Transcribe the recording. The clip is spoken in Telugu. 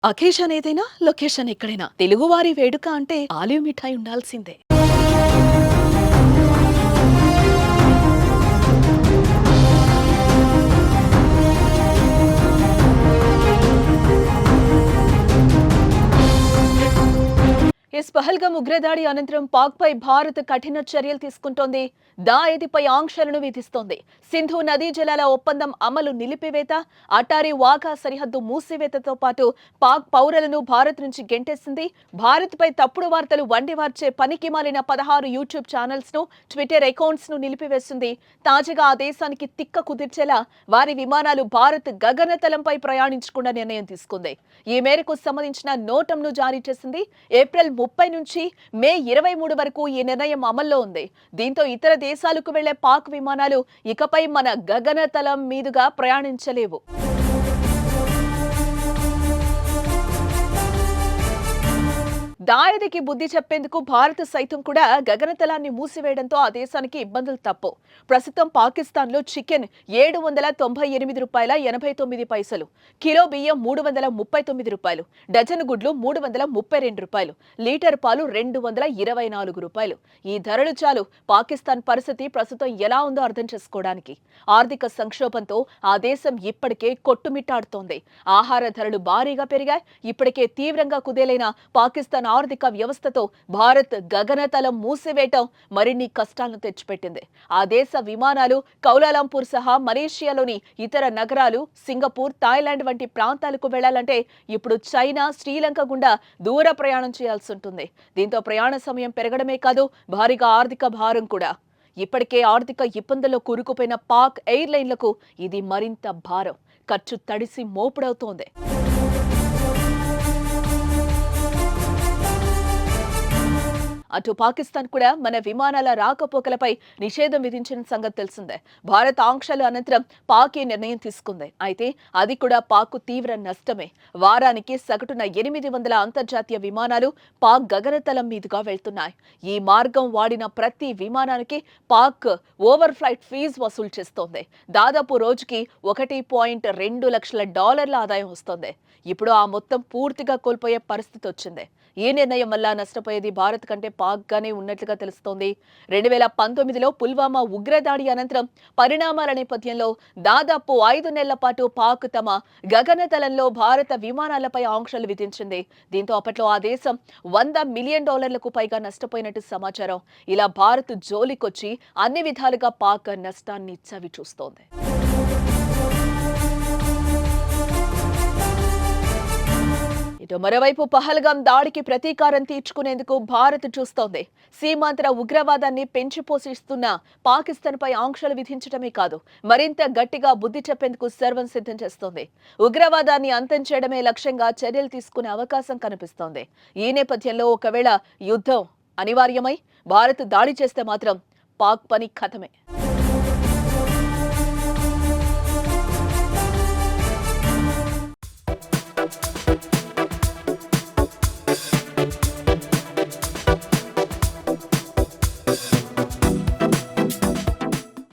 అకేషన్ ఏదైనా లొకేషన్ ఎక్కడైనా తెలుగువారి వేడుక అంటే ఆలివ్ మిఠాయి ఉండాల్సిందే. పహల్గామ్ ఉగ్రదాడి అనంతరం పాక్ పై భారత్ కఠిన చర్యలు తీసుకుంటోంది. దాయేదిపై ఆంక్షలను విధిస్తోంది. సింధు నదీ జలాల ఒప్పందం అమలు నిలిపివేత, అటారీ వాఘా సరిహద్దు మూసివేతతో పాటు పాక్ పౌరులను భారత్ నుంచి గెంటేసింది. భారత్ పై తప్పుడు వార్తలు వండివార్చే పనికి మాలిన 16 యూట్యూబ్ ఛానల్స్ ను, ట్విట్టర్ అకౌంట్స్ ను నిలిపివేసింది. తాజాగా ఆ దేశానికి తిక్క కుదిర్చేలా వారి విమానాలు భారత్ గగనతలంపై ప్రయాణించకుండా నిర్ణయం తీసుకుంది. ఈ మేరకు సంబంధించిన నోటంను జారీ చేసింది. ఏప్రిల్ 30 నుంచి మే 23 వరకు ఈ నిర్ణయం అమల్లో ఉంది. దీంతో ఇతర దేశాలకు వెళ్లే పాక్ విమానాలు ఇకపై మన గగనతలం మీదుగా ప్రయాణించలేవు. దాయదికి బుద్ధి చెప్పేందుకు భారత్ సైతం కూడా గగనతలాన్ని మూసివేయడంతో ఆ దేశానికి ఇబ్బందులు తప్పవు. ప్రస్తుతం పాకిస్తాన్లో చికెన్ $798.89, కిలో బియ్యం $339, డజను గుడ్లు $332, లీటర్ పాలు $224. ఈ ధరలు చాలు పాకిస్తాన్ పరిస్థితి ప్రస్తుతం ఎలా ఉందో అర్థం చేసుకోవడానికి. ఆర్థిక సంక్షోభంతో ఆ దేశం ఇప్పటికే కొట్టుమిట్టాడుతోంది. ఆహార ధరలు భారీగా పెరిగాయి. ఇప్పటికే తీవ్రంగా కుదేలైన పాకిస్తాన్ ఆర్థిక వ్యవస్థతో భారత్ గగనతలం మూసివేయటం మరిన్ని కష్టాలను తెచ్చిపెట్టింది. ఆ దేశ విమానాలు కౌలాలంపూర్ సహా మలేషియాలోని ఇతర నగరాలు, సింగపూర్, థాయిలాండ్ వంటి ప్రాంతాలకు వెళ్లాలంటే ఇప్పుడు చైనా, శ్రీలంక గుండా దూర ప్రయాణం చేయాల్సి ఉంటుంది. దీంతో ప్రయాణ సమయం పెరగడమే కాదు, భారీగా ఆర్థిక భారం కూడా. ఇప్పటికే ఆర్థిక ఇబ్బందుల్లో కూరుకుపోయిన పాక్ ఎయిర్లైన్లకు ఇది మరింత భారం. ఖర్చు తడిసి మోపుడవుతోంది. అటు పాకిస్తాన్ కూడా మన విమానాల రాకపోకలపై నిషేధం విధించిన సంగతి తెలిసిందే. భారత్ ఆంక్షల అనంతరం పాక్ ఈ నిర్ణయం తీసుకుంది. అయితే అది కూడా పాక్ తీవ్ర నష్టమే. వారానికి సగటున 800 అంతర్జాతీయ విమానాలు పాక్ గగనతలం మీదుగా వెళ్తున్నాయి. ఈ మార్గం వాడిన ప్రతి విమానానికి పాక్ ఓవర్ ఫ్లైట్ ఫీజు వసూలు చేస్తోంది. దాదాపు రోజుకి $1.2 లక్షల ఆదాయం వస్తోంది. ఇప్పుడు ఆ మొత్తం పూర్తిగా కోల్పోయే పరిస్థితి వచ్చింది. ఈ నిర్ణయం వల్ల నష్టపోయేది భారత్ కంటే పాక్ గానే ఉన్నట్లుగా తెలుస్తోంది. 2019లో పుల్వామా ఉగ్రదాడి అనంతరం పరిణామాల నేపథ్యంలో దాదాపు 5 నెలల పాటు పాక్ తమ గగనతలంలో భారత విమానాలపై ఆంక్షలు విధించింది. దీంతో అప్పట్లో ఆ దేశం $100 మిలియన్ పైగా నష్టపోయినట్టు సమాచారం. ఇలా భారత్ జోలికొచ్చి అన్ని విధాలుగా పాక్ నష్టాన్ని చవిచూస్తోంది. మరోవైపు పహల్గామ్ దాడికి ప్రతీకారం తీర్చుకునేందుకు భారత్ చూస్తోంది. సీమాంతర ఉగ్రవాదాన్ని పెంచి పోషిస్తున్న పాకిస్తాన్ పై ఆంక్షలు విధించడమే కాదు, మరింత గట్టిగా బుద్ధి చెప్పేందుకు సర్వం సిద్ధం చేస్తోంది. ఉగ్రవాదాన్ని అంతం చేయడమే లక్ష్యంగా చర్యలు తీసుకునే అవకాశం కనిపిస్తోంది. ఈ నేపథ్యంలో ఒకవేళ యుద్ధం అనివార్యమై భారత్ దాడి చేస్తే మాత్రం పాక్ పని ఖతమే.